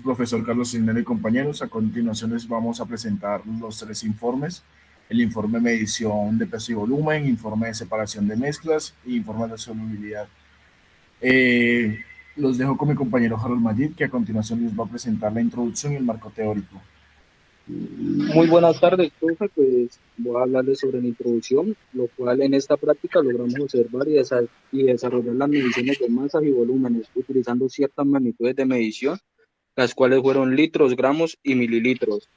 Profesor Carlos Cisnero y compañeros. A continuación les vamos a presentar los tres informes: el informe de medición de peso y volumen, informe de separación de mezclas y informe de solubilidad. Eh, los dejo con mi compañero Harold Majid, que a continuación les va a presentar la introducción y el marco teórico. Muy buenas tardes, profe. Pues voy a hablarles sobre la introducción, lo cual en esta práctica logramos observar y desarrollar las mediciones de masas y volúmenes utilizando ciertas magnitudes de medición, las cuales fueron litros, gramos y mililitros.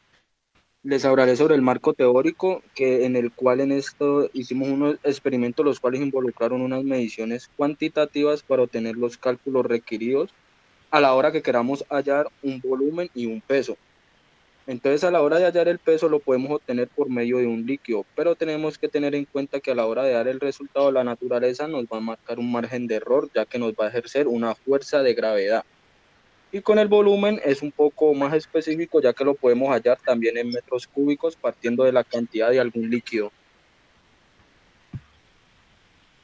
Les hablaré sobre el marco teórico, en el cual en esto hicimos unos experimentos los cuales involucraron unas mediciones cuantitativas para obtener los cálculos requeridos a la hora que queramos hallar un volumen y un peso. Entonces, a la hora de hallar el peso lo podemos obtener por medio de un líquido, pero tenemos que tener en cuenta que a la hora de dar el resultado, la naturaleza nos va a marcar un margen de error, ya que nos va a ejercer una fuerza de gravedad. Y con el volumen es un poco más específico, ya que lo podemos hallar también en metros cúbicos partiendo de la cantidad de algún líquido.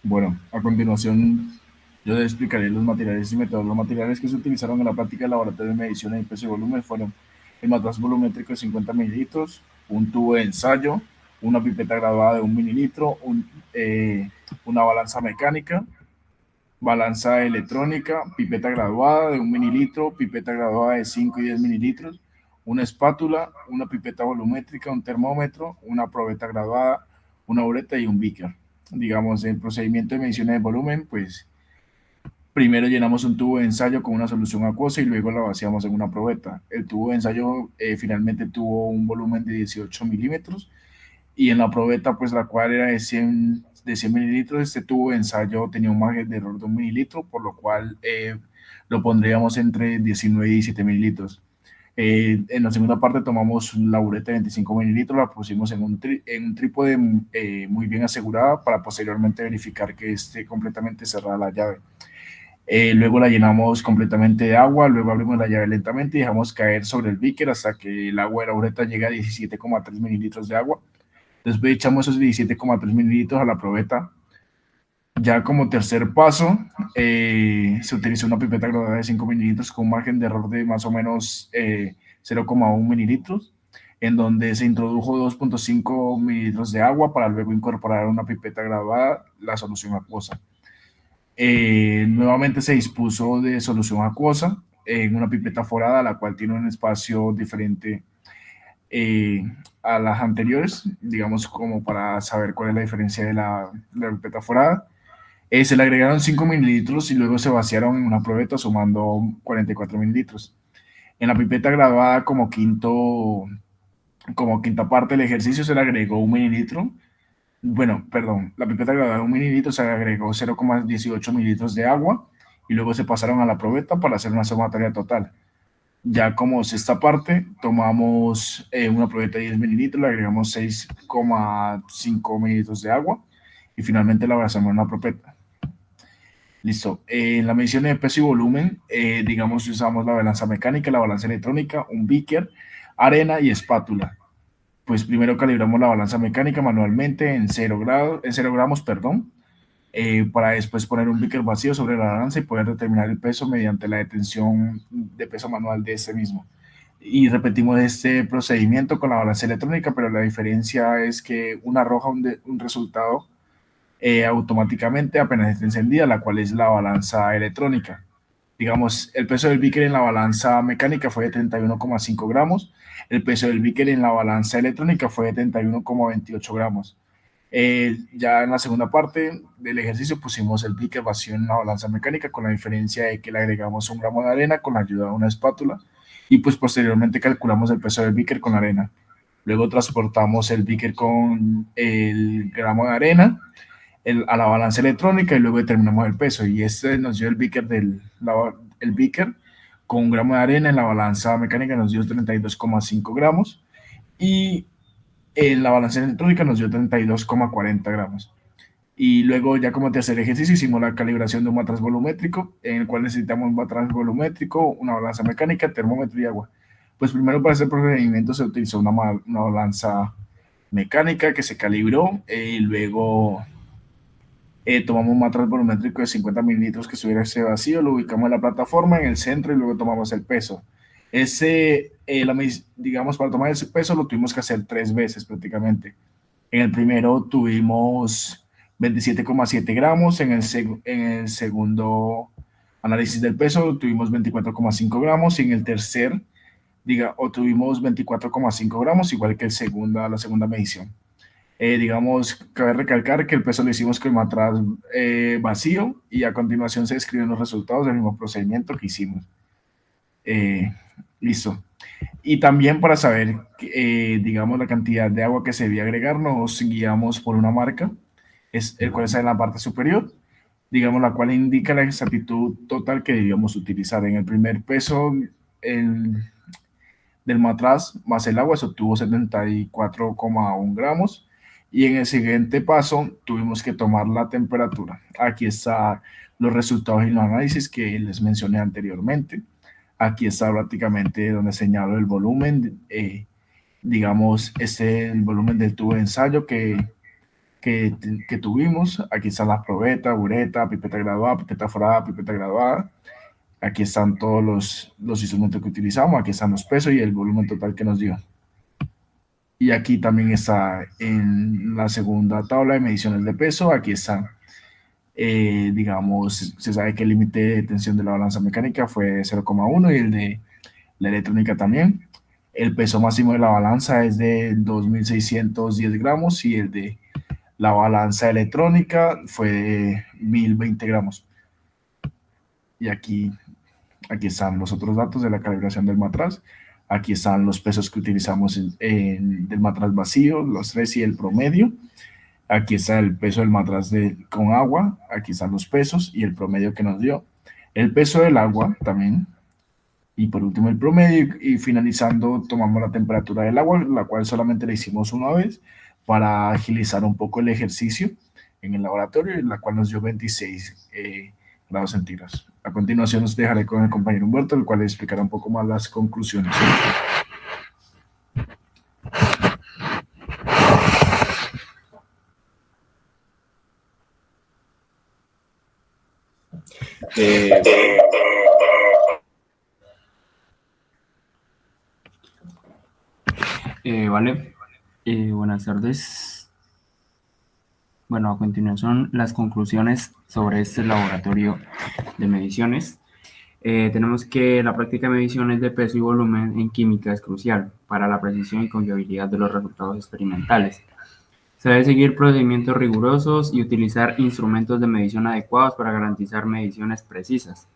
Bueno, a continuación yo les explicaré los materiales y métodos. Los materiales que se utilizaron en la práctica del laboratorio de medición de peso y volumen fueron el matraz volumétrico de 50 mililitros, un tubo de ensayo, una pipeta graduada de 1 mililitro, una balanza mecánica, balanza electrónica, pipeta graduada de 1 mililitro, pipeta graduada de 5 y 10 mililitros, una espátula, una pipeta volumétrica, un termómetro, una probeta graduada, una bureta y un beaker. Digamos, el procedimiento de medición de volumen, pues primero llenamos un tubo de ensayo con una solución acuosa y luego la vaciamos en una probeta. El tubo de ensayo finalmente tuvo un volumen de 18 milímetros y en la probeta, pues la cual era de 100 mililitros, este tubo de ensayo tenía un margen de error de 1 mililitro, por lo cual lo pondríamos entre 19 y 17 mililitros. En la segunda parte tomamos la bureta de 25 mililitros, la pusimos en un trípode muy bien asegurada para posteriormente verificar que esté completamente cerrada la llave. Luego la llenamos completamente de agua, luego abrimos la llave lentamente y dejamos caer sobre el beaker hasta que el agua de la bureta llegue a 17,3 mililitros de agua. Después echamos esos 17,3 mililitros a la probeta. Ya como tercer paso, se utilizó una pipeta graduada de 5 mililitros con un margen de error de más o menos 0,1 mililitros, en donde se introdujo 2,5 mililitros de agua para luego incorporar a una pipeta graduada la solución acuosa. Nuevamente se dispuso de solución acuosa en una pipeta forada, la cual tiene un espacio diferente eh, a las anteriores, digamos, como para saber cuál es la diferencia de la pipeta forada. Se le agregaron 5 mililitros y luego se vaciaron en una probeta sumando 44 mililitros. En la pipeta graduada como quinta parte del ejercicio se le agregó 1 mililitro. Bueno, perdón, la pipeta graduada de 1 mililitro se le agregó 0,18 mililitros de agua y luego se pasaron a la probeta para hacer una sumatoria total. Ya como sexta parte, tomamos una probeta de 10 mililitros, le agregamos 6,5 mililitros de agua y finalmente la vaciamos en una probeta. Listo. En la medición de peso y volumen, digamos, usamos la balanza mecánica, la balanza electrónica, un beaker, arena y espátula. Pues primero calibramos la balanza mecánica manualmente en 0 gramos, perdón, para después poner un beaker vacío sobre la balanza y poder determinar el peso mediante la detención de peso manual de este mismo. Y repetimos este procedimiento con la balanza electrónica, pero la diferencia es que una arroja un resultado automáticamente apenas esté encendida, la cual es la balanza electrónica. Digamos, el peso del beaker en la balanza mecánica fue de 31,5 gramos, el peso del beaker en la balanza electrónica fue de 31,28 gramos. Ya en la segunda parte del ejercicio pusimos el beaker vacío en la balanza mecánica con la diferencia de que le agregamos 1 gramo de arena con la ayuda de una espátula y pues posteriormente calculamos el peso del beaker con la arena. Luego transportamos el beaker con el gramo de arena a la balanza electrónica y luego determinamos el peso. Y este nos dio el beaker con 1 gramo de arena en la balanza mecánica nos dio 32,5 gramos y en la balanza electrónica nos dio 32,40 gramos. Y luego ya como tercer ejercicio hicimos la calibración de un matraz volumétrico, en el cual necesitamos un matraz volumétrico, una balanza mecánica, termómetro y agua. Pues primero para este procedimiento se utilizó una balanza mecánica que se calibró y luego tomamos un matraz volumétrico de 50 mililitros que estuviera ese vacío, lo ubicamos en la plataforma, en el centro y luego tomamos el peso. Digamos, para tomar ese peso lo tuvimos que hacer 3 veces prácticamente. En el primero tuvimos 27,7 gramos, en el segundo análisis del peso tuvimos 24,5 gramos y en el tercer, tuvimos 24,5 gramos, igual que la segunda medición. Digamos, cabe recalcar que el peso lo hicimos con el matraz vacío y a continuación se describen los resultados del mismo procedimiento que hicimos. Listo. Y también para saber, digamos, la cantidad de agua que se debía agregar, nos guiamos por una marca, el cual está en la parte superior, digamos, la cual indica la exactitud total que debíamos utilizar. En el primer peso del matraz más el agua se obtuvo 74,1 gramos. Y en el siguiente paso tuvimos que tomar la temperatura. Aquí están los resultados y los análisis que les mencioné anteriormente. Aquí está prácticamente donde señalo el volumen, digamos, este es el volumen del tubo de ensayo que tuvimos. Aquí están las probetas, bureta, pipeta graduada, pipeta forada, pipeta graduada. Aquí están todos los instrumentos que utilizamos, aquí están los pesos y el volumen total que nos dio. Y aquí también está en la segunda tabla de mediciones de peso, aquí está, digamos, se sabe que el límite de tensión de la balanza mecánica fue 0,1 y el de la electrónica también. El peso máximo de la balanza es de 2.610 gramos y el de la balanza electrónica fue de 1.020 gramos. Y aquí están los otros datos de la calibración del matraz. Aquí están los pesos que utilizamos del matraz vacío, los 3 y el promedio. Aquí está el peso del matraz con agua. Aquí están los pesos y el promedio que nos dio. El peso del agua también. Y por último el promedio. Y finalizando tomamos la temperatura del agua, la cual solamente la hicimos una vez para agilizar un poco el ejercicio en el laboratorio, la cual nos dio 26 grados centígrados. A continuación os dejaré con el compañero Humberto, el cual les explicará un poco más las conclusiones. Vale, buenas tardes. Bueno, a continuación las conclusiones sobre este laboratorio de mediciones. Tenemos que la práctica de mediciones de peso y volumen en química es crucial para la precisión y confiabilidad de los resultados experimentales. Se debe seguir procedimientos rigurosos y utilizar instrumentos de medición adecuados para garantizar mediciones precisas.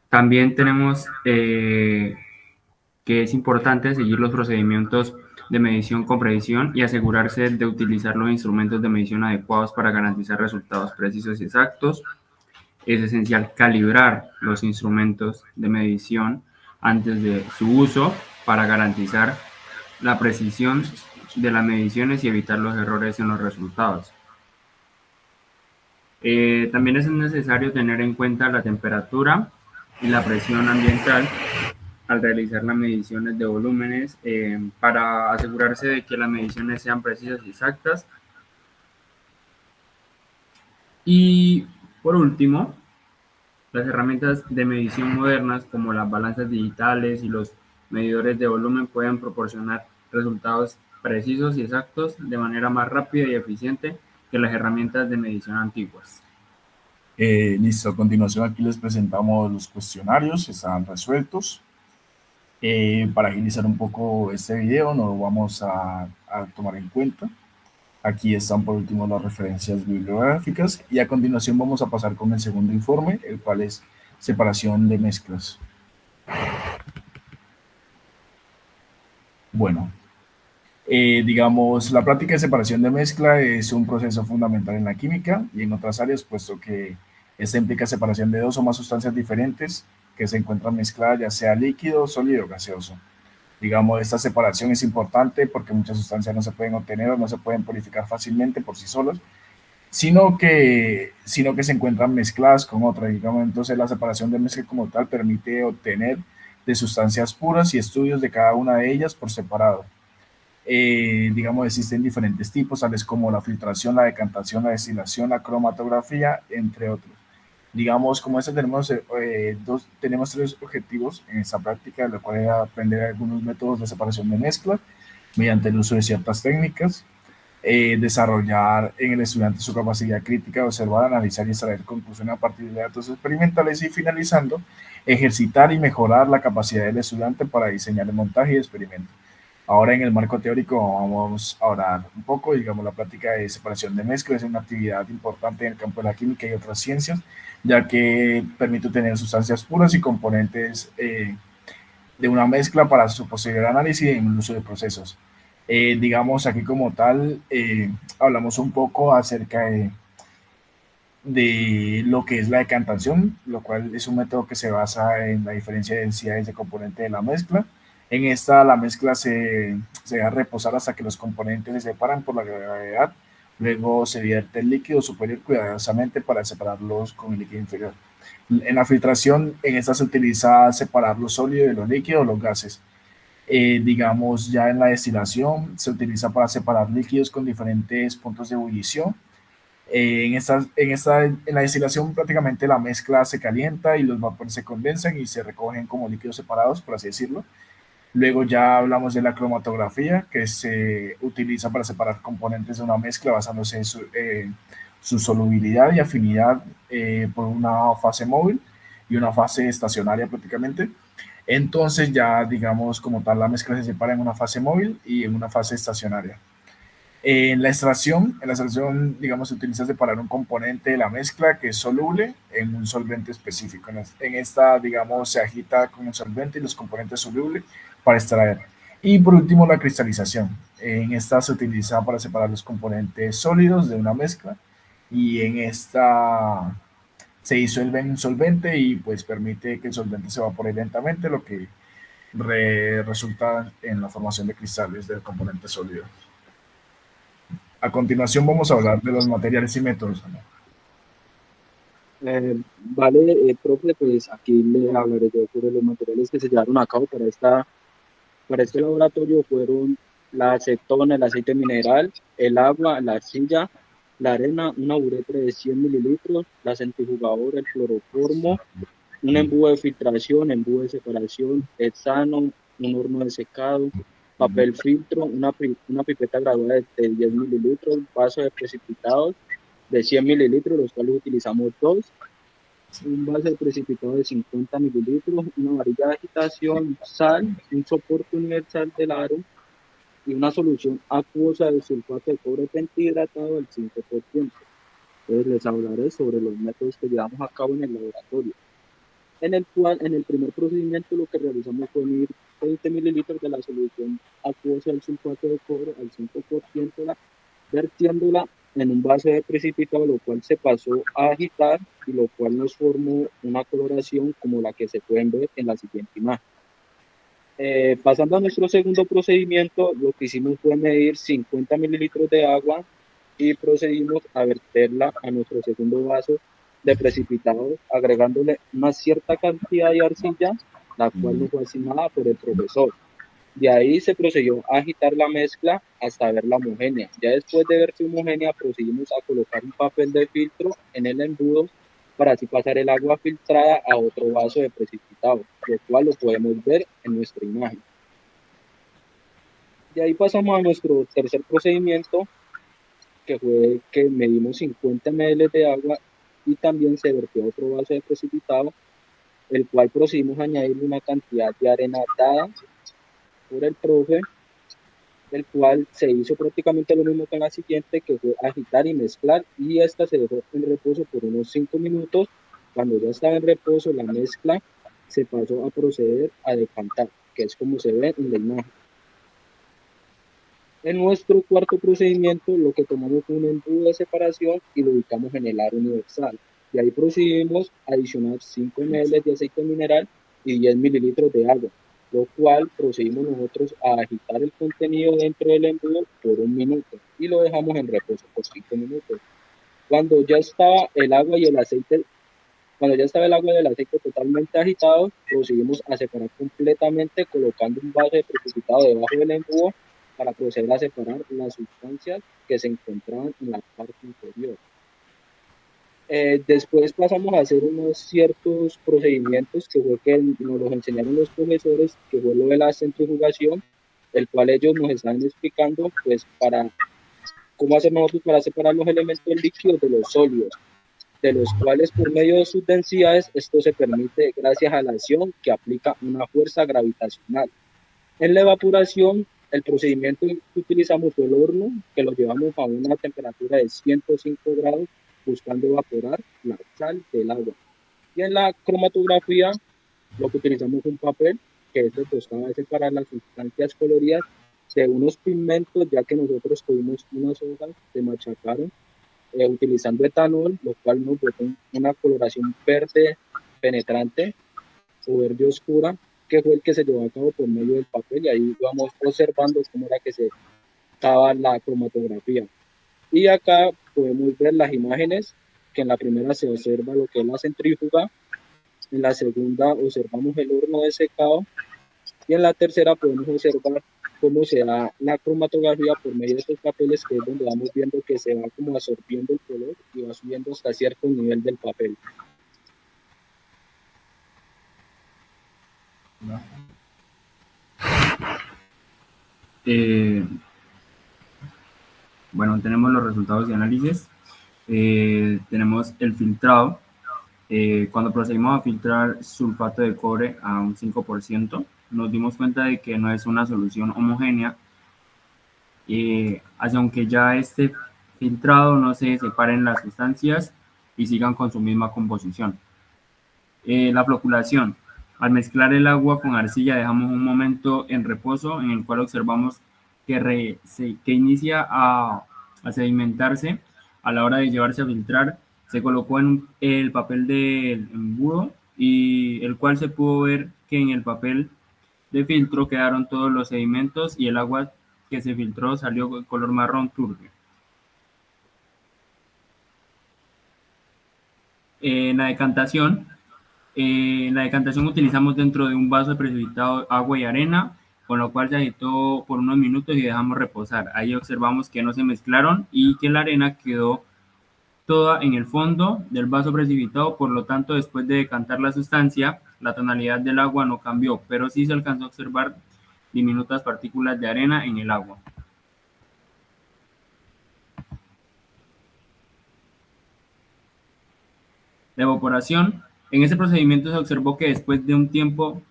También tenemos que es importante seguir los procedimientos de medición con precisión y asegurarse de utilizar los instrumentos de medición adecuados para garantizar resultados precisos y exactos. Es esencial calibrar los instrumentos de medición antes de su uso para garantizar la precisión de las mediciones y evitar los errores en los resultados. También es necesario tener en cuenta la temperatura y la presión ambiental al realizar las mediciones de volúmenes para asegurarse de que las mediciones sean precisas y exactas. Y por último, las herramientas de medición modernas como las balanzas digitales y los medidores de volumen pueden proporcionar resultados precisos y exactos de manera más rápida y eficiente que las herramientas de medición antiguas. Listo, a continuación aquí les presentamos los cuestionarios, están resueltos. Para agilizar un poco este video, no lo vamos a tomar en cuenta. Aquí están por último las referencias bibliográficas y a continuación vamos a pasar con el segundo informe, el cual es separación de mezclas. Bueno, digamos, la práctica de separación de mezcla es un proceso fundamental en la química y en otras áreas, puesto que esta implica separación de dos o más sustancias diferentes que se encuentran mezcladas, ya sea líquido, sólido o gaseoso. Digamos, esta separación es importante porque muchas sustancias no se pueden obtener o no se pueden purificar fácilmente por sí solos, sino que se encuentran mezcladas con otras. Digamos, entonces la separación de mezcla como tal permite obtener de sustancias puras y estudios de cada una de ellas por separado. Digamos, existen diferentes tipos, tales como la filtración, la decantación, la destilación, la cromatografía, entre otros. Digamos, como este tenemos tres objetivos en esta práctica, lo cual es aprender algunos métodos de separación de mezcla mediante el uso de ciertas técnicas, desarrollar en el estudiante su capacidad crítica de observar, analizar y extraer conclusiones a partir de datos experimentales y finalizando, ejercitar y mejorar la capacidad del estudiante para diseñar el montaje y experimento. Ahora en el marco teórico vamos a hablar un poco, digamos, la práctica de separación de mezclas es una actividad importante en el campo de la química y otras ciencias, ya que permite obtener sustancias puras y componentes de una mezcla para su posterior análisis en el uso de procesos. Digamos, aquí como tal, hablamos un poco acerca de lo que es la decantación, lo cual es un método que se basa en la diferencia de densidades de componentes de la mezcla. En esta, la mezcla se deja reposar hasta que los componentes se separan por la gravedad. Luego se vierte el líquido superior cuidadosamente para separarlos con el líquido inferior. En la filtración, en esta se utiliza separar los sólidos de los líquidos o los gases. Digamos, ya en la destilación se utiliza para separar líquidos con diferentes puntos de ebullición. En la destilación prácticamente la mezcla se calienta y los vapores se condensan y se recogen como líquidos separados, por así decirlo. Luego ya hablamos de la cromatografía, que se utiliza para separar componentes de una mezcla basándose en su solubilidad y afinidad por una fase móvil y una fase estacionaria prácticamente. Entonces ya digamos como tal la mezcla se separa en una fase móvil y en una fase estacionaria. En la extracción, digamos, se utiliza separar un componente de la mezcla que es soluble en un solvente específico. En esta, digamos, se agita con un solvente y los componentes solubles para extraer. Y por último, la cristalización. En esta se utiliza para separar los componentes sólidos de una mezcla y en esta se disuelve en un solvente y pues permite que el solvente se evapore lentamente, lo que resulta en la formación de cristales del componente sólido. A continuación vamos a hablar de los materiales y métodos. Vale, profe, pues aquí le hablaré yo sobre los materiales que se llevaron a cabo para este laboratorio. Fueron la acetona, el aceite mineral, el agua, la arcilla, la arena, una uretra de 100 mililitros, la centrifugadora, el cloroformo, un embudo de filtración, embudo de separación, hexano, un horno de secado, papel filtro, una pipeta graduada de 10 mililitros, vaso de precipitados de 100 mililitros, los cuales utilizamos dos, un vaso de precipitado de 50 mililitros, una varilla de agitación, sal, un soporte universal del aro y una solución acuosa de sulfato de cobre pentihidratado al 5%. Entonces les hablaré sobre los métodos que llevamos a cabo en el laboratorio, en el cual en el primer procedimiento lo que realizamos fue medir 20 mililitros de la solución acuosa del sulfato de cobre al 5%, vertiéndola en un vaso de precipitado, lo cual se pasó a agitar y lo cual nos formó una coloración como la que se pueden ver en la siguiente imagen. Pasando a nuestro segundo procedimiento, lo que hicimos fue medir 50 mililitros de agua y procedimos a verterla a nuestro segundo vaso de precipitado, agregándole una cierta cantidad de arcilla, la cual nos fue asignada por el profesor. De ahí se procedió a agitar la mezcla hasta verla homogénea. Ya después de verse homogénea, procedimos a colocar un papel de filtro en el embudo para así pasar el agua filtrada a otro vaso de precipitado, lo cual lo podemos ver en nuestra imagen. De ahí pasamos a nuestro tercer procedimiento, que fue que medimos 50 ml de agua y también se vertió otro vaso de precipitado, el cual procedimos a añadirle una cantidad de arena dada por el profe, el cual se hizo prácticamente lo mismo que en la siguiente, que fue agitar y mezclar, y esta se dejó en reposo por unos 5 minutos. Cuando ya estaba en reposo la mezcla, se pasó a proceder a decantar, que es como se ve en la imagen. En nuestro cuarto procedimiento, lo que tomamos fue un embudo de separación y lo ubicamos en el aro universal. De ahí procedimos a adicionar 5 ml de aceite mineral y 10 mililitros de agua, lo cual procedimos nosotros a agitar el contenido dentro del embudo por 1 minuto y lo dejamos en reposo por 5 minutos. Cuando ya estaba el agua y el aceite, cuando ya estaba el agua y el aceite totalmente agitados, procedimos a separar completamente colocando un vaso de precipitado debajo del embudo para proceder a separar las sustancias que se encontraban en la parte inferior. Después pasamos a hacer unos ciertos procedimientos que fue que nos los enseñaron los profesores, que fue lo de la centrifugación, el cual ellos nos estaban explicando, pues, para cómo hacer nosotros para separar los elementos líquidos de los sólidos, de los cuales por medio de sus densidades esto se permite gracias a la acción que aplica una fuerza gravitacional. En la evaporación, el procedimiento que utilizamos fue el horno, que lo llevamos a una temperatura de 105 grados, buscando evaporar la sal del agua. Y en la cromatografía, lo que utilizamos fue un papel, que es tostado a separar las sustancias coloridas de unos pigmentos, ya que nosotros tuvimos unas hojas, se machacaron utilizando etanol, lo cual nos botó una coloración verde penetrante o verde oscura, que fue el que se llevó a cabo por medio del papel, y ahí vamos observando cómo era que se daba la cromatografía. Y acá podemos ver las imágenes, que en la primera se observa lo que es la centrífuga, en la segunda observamos el horno de secado, y en la tercera podemos observar cómo se da la cromatografía por medio de estos papeles, que es donde vamos viendo que se va como absorbiendo el color y va subiendo hasta cierto nivel del papel. Bueno, tenemos los resultados de análisis. Tenemos el filtrado. Cuando procedimos a filtrar sulfato de cobre a un 5%, nos dimos cuenta de que no es una solución homogénea, aunque ya este filtrado no se separen las sustancias y sigan con su misma composición. La floculación. Al mezclar el agua con arcilla dejamos un momento en reposo en el cual observamos que inicia a sedimentarse. A la hora de llevarse a filtrar, se colocó en el papel del embudo, y el cual se pudo ver que en el papel de filtro quedaron todos los sedimentos y el agua que se filtró salió de color marrón turbio. En la decantación utilizamos dentro de un vaso precipitado agua y arena, con lo cual se agitó por unos minutos y dejamos reposar. Ahí observamos que no se mezclaron y que la arena quedó toda en el fondo del vaso precipitado. Por lo tanto, después de decantar la sustancia, la tonalidad del agua no cambió, pero sí se alcanzó a observar diminutas partículas de arena en el agua. La evaporación. En este procedimiento se observó que después de un tiempo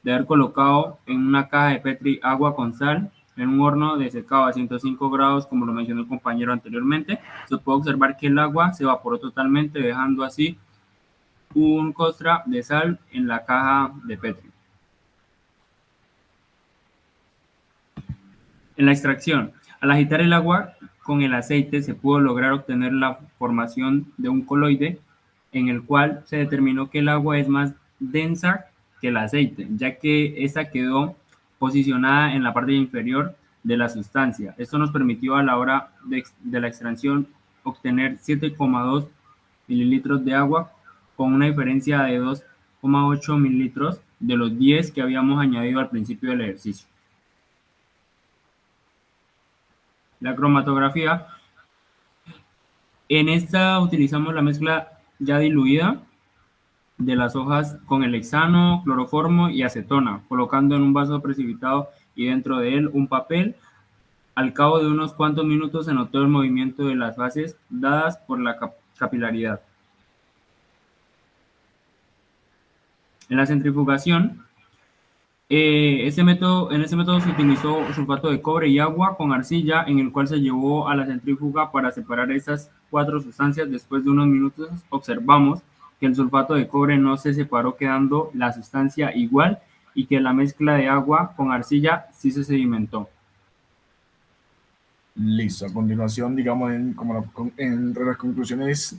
de haber colocado en una caja de Petri agua con sal en un horno de secado a 105 grados, como lo mencionó el compañero anteriormente, se puede observar que el agua se evaporó totalmente, dejando así un costra de sal en la caja de Petri. En la extracción, al agitar el agua con el aceite se pudo lograr obtener la formación de un coloide, en el cual se determinó que el agua es más densa que el aceite, ya que esta quedó posicionada en la parte inferior de la sustancia. Esto nos permitió a la hora de la extracción obtener 7,2 mililitros de agua, con una diferencia de 2,8 mililitros de los 10 que habíamos añadido al principio del ejercicio. La cromatografía. En esta utilizamos la mezcla ya diluida de las hojas con el hexano, cloroformo y acetona, colocando en un vaso precipitado y dentro de él un papel. Al cabo de unos cuantos minutos se notó el movimiento de las fases dadas por la capilaridad. En la centrifugación, en este método se utilizó sulfato de cobre y agua con arcilla, en el cual se llevó a la centrífuga para separar esas 4 sustancias. Después de unos minutos observamos que el sulfato de cobre no se separó, quedando la sustancia igual, y que la mezcla de agua con arcilla sí se sedimentó. Listo, a continuación, digamos, entre las conclusiones,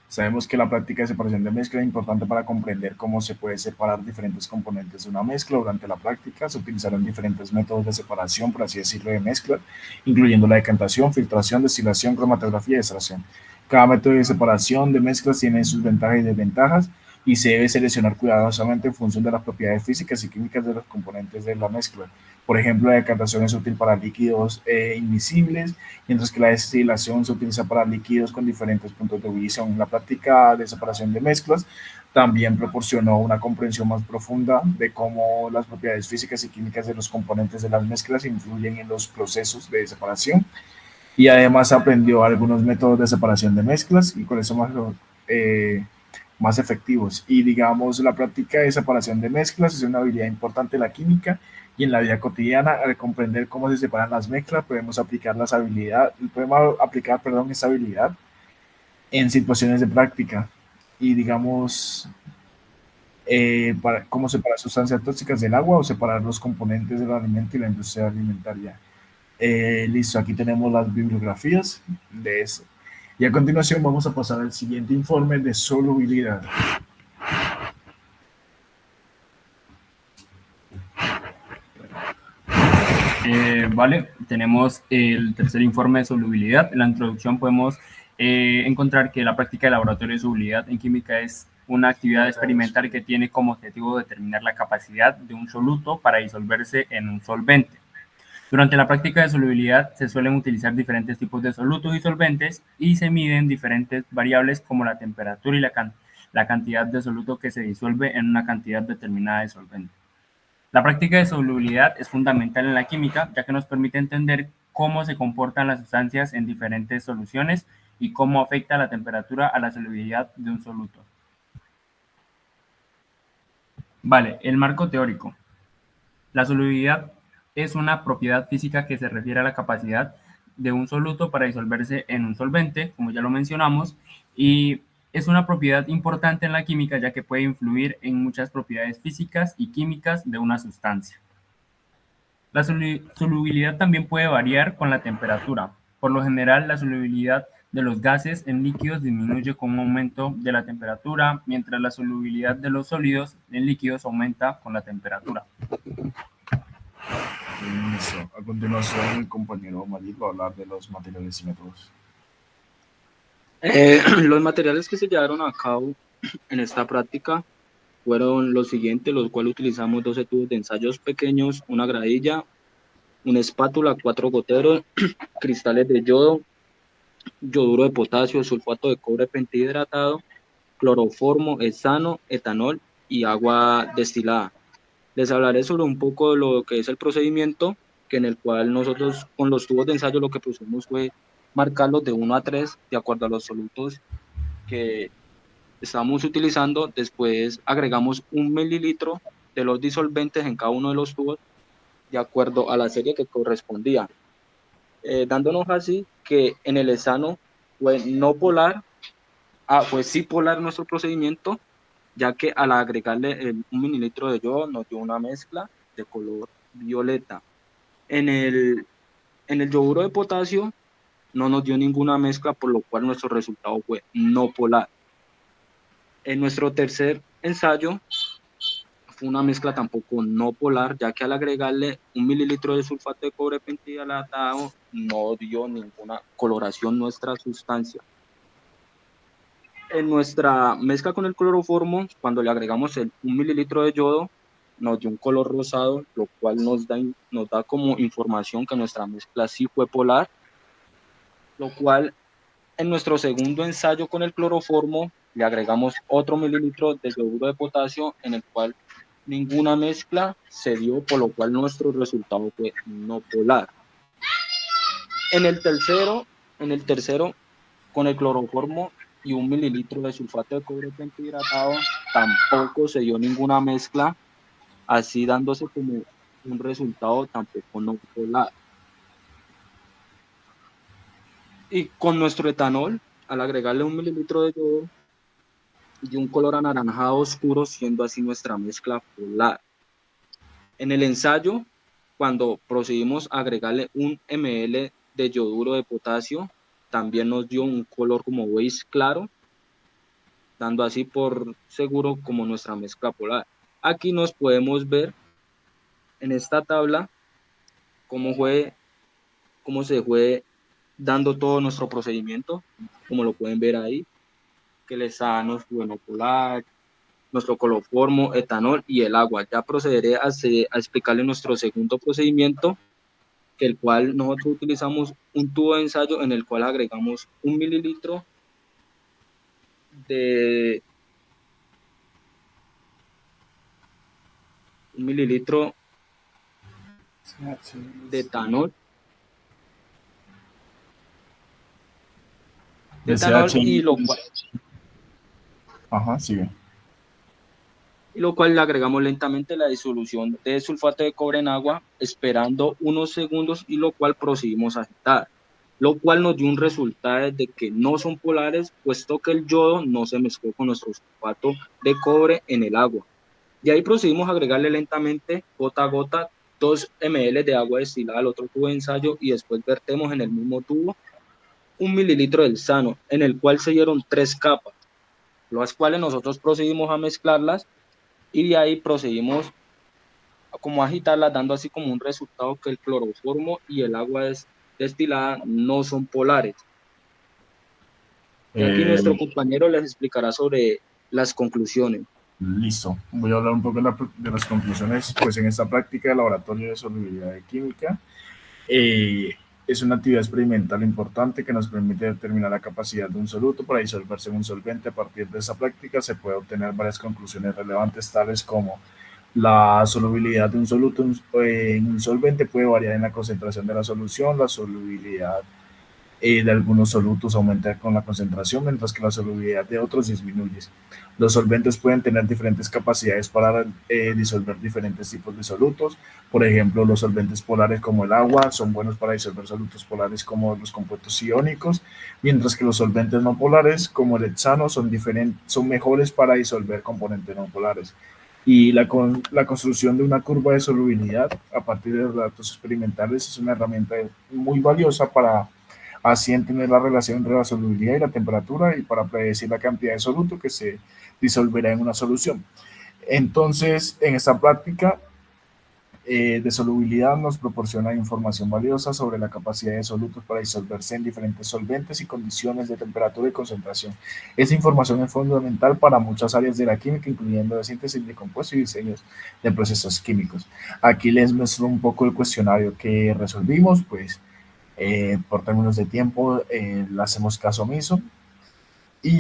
sabemos que la práctica de separación de mezcla es importante para comprender cómo se puede separar diferentes componentes de una mezcla. Durante la práctica se utilizaron diferentes métodos de separación, por así decirlo, de mezcla, incluyendo la decantación, filtración, destilación, cromatografía y extracción. Cada método de separación de mezclas tiene sus ventajas y desventajas. y se debe seleccionar cuidadosamente en función de las propiedades físicas y químicas de los componentes de la mezcla. Por ejemplo, la decantación es útil para líquidos invisibles, mientras que la destilación se utiliza para líquidos con diferentes puntos de ebullición. La práctica de separación de mezclas también proporcionó una comprensión más profunda de cómo las propiedades físicas y químicas de los componentes de las mezclas influyen en los procesos de separación, y además aprendió algunos métodos de separación de mezclas y con eso eh, más efectivos. Y digamos, la práctica de separación de mezclas es una habilidad importante en la química y en la vida cotidiana. Al comprender cómo se separan las mezclas, podemos aplicar, perdón, esa habilidad en situaciones de práctica. Y digamos, cómo separar sustancias tóxicas del agua o separar los componentes del alimento y la industria alimentaria. Listo, aquí tenemos las bibliografías de eso. Y a continuación vamos a pasar al siguiente informe de solubilidad. Vale, tenemos el tercer informe de solubilidad. En la introducción podemos encontrar que la práctica de laboratorio de solubilidad en química es una actividad experimental que tiene como objetivo determinar la capacidad de un soluto para disolverse en un solvente. Durante la práctica de solubilidad se suelen utilizar diferentes tipos de solutos y solventes y se miden diferentes variables como la temperatura y la cantidad de soluto que se disuelve en una cantidad determinada de solvente. La práctica de solubilidad es fundamental en la química, ya que nos permite entender cómo se comportan las sustancias en diferentes soluciones y cómo afecta la temperatura a la solubilidad de un soluto. Vale, el marco teórico. La solubilidad es una propiedad física que se refiere a la capacidad de un soluto para disolverse en un solvente, como ya lo mencionamos, y es una propiedad importante en la química ya que puede influir en muchas propiedades físicas y químicas de una sustancia. La solubilidad también puede variar con la temperatura. Por lo general, la solubilidad de los gases en líquidos disminuye con un aumento de la temperatura, mientras la solubilidad de los sólidos en líquidos aumenta con la temperatura. Listo. A continuación, el compañero Marit va a hablar de los materiales y métodos. Los materiales que se llevaron a cabo en esta práctica fueron los siguientes, los cuales utilizamos 12 tubos de ensayos pequeños, una gradilla, una espátula, 4 goteros, cristales de yodo, yoduro de potasio, sulfato de cobre pentahidratado, cloroformo, hexano, etanol y agua destilada. Les hablaré sobre un poco de lo que es el procedimiento, que en el cual nosotros con los tubos de ensayo lo que pusimos fue marcarlos de 1 a 3 de acuerdo a los solutos que estamos utilizando. Después agregamos 1 mililitro de los disolventes en cada uno de los tubos de acuerdo a la serie que correspondía, dándonos así que en el hexano fue no polar, fue sí polar nuestro procedimiento, ya que al agregarle 1 mililitro de yodo nos dio una mezcla de color violeta. En el yoduro de potasio no nos dio ninguna mezcla, por lo cual nuestro resultado fue no polar. En nuestro tercer ensayo fue una mezcla tampoco no polar, ya que al agregarle 1 mililitro de sulfato de cobre pentahidratado no dio ninguna coloración nuestra sustancia. En nuestra mezcla con el cloroformo, cuando le agregamos 1 mililitro de yodo, nos dio un color rosado, lo cual nos da como información que nuestra mezcla sí fue polar, lo cual en nuestro segundo ensayo con el cloroformo le agregamos otro mililitro de yoduro de potasio, en el cual ninguna mezcla se dio, por lo cual nuestro resultado fue no polar. En el tercero con el cloroformo y 1 mililitro de sulfato de cobre pentahidratado, tampoco se dio ninguna mezcla, así dándose como un resultado tampoco no polar. Y con nuestro etanol, al agregarle 1 mililitro de yodo, dio un color anaranjado oscuro, siendo así nuestra mezcla polar. En el ensayo, cuando procedimos a agregarle 1 ml de yoduro de potasio, también nos dio un color como beige claro, dando así por seguro como nuestra mezcla polar. Aquí nos podemos ver en esta tabla cómo se fue dando todo nuestro procedimiento, como lo pueden ver ahí, que el hexano fue no polar, nuestro cloroformo, etanol y el agua. Ya procederé a explicarle nuestro segundo procedimiento, que el cual nosotros utilizamos un tubo de ensayo en el cual agregamos 1 de 1 mililitro de etanol, De CHI. y Ajá, sigue. lo cual le agregamos lentamente la disolución de sulfato de cobre en agua, esperando unos segundos, y lo cual procedimos a agitar, lo cual nos dio un resultado de que no son polares, puesto que el yodo no se mezcló con nuestro sulfato de cobre en el agua. De ahí procedimos a agregarle lentamente, gota a gota, 2 ml de agua destilada al otro tubo de ensayo, y después vertemos en el mismo tubo 1 mililitro del sano, en el cual se dieron 3 capas, las cuales nosotros procedimos a mezclarlas, y de ahí procedimos a como agitarlas, dando así como un resultado que el cloroformo y el agua destilada no son polares. Y aquí Eh, nuestro compañero les explicará sobre las conclusiones. Listo. Voy a hablar un poco de las conclusiones. Pues en esta práctica de laboratorio de solubilidad de química, eh, es una actividad experimental importante que nos permite determinar la capacidad de un soluto para disolverse en un solvente. A partir de esta práctica se puede obtener varias conclusiones relevantes, tales como la solubilidad de un soluto en un solvente puede variar en la concentración de la solución. La solubilidad de algunos solutos aumenta con la concentración, mientras que la solubilidad de otros disminuye. Los solventes pueden tener diferentes capacidades para disolver diferentes tipos de solutos. Por ejemplo, los solventes polares como el agua son buenos para disolver solutos polares como los compuestos iónicos, mientras que los solventes no polares como el hexano son mejores para disolver componentes no polares. Y la construcción de una curva de solubilidad a partir de los datos experimentales es una herramienta muy valiosa para así entender la relación entre la solubilidad y la temperatura, y para predecir la cantidad de soluto que se disolverá en una solución. Entonces, en esta práctica de solubilidad nos proporciona información valiosa sobre la capacidad de solutos para disolverse en diferentes solventes y condiciones de temperatura y concentración. Esa información es fundamental para muchas áreas de la química, incluyendo la síntesis de compuestos y diseños de procesos químicos. Aquí les muestro un poco el cuestionario que resolvimos. Pues por términos de tiempo le hacemos caso omiso.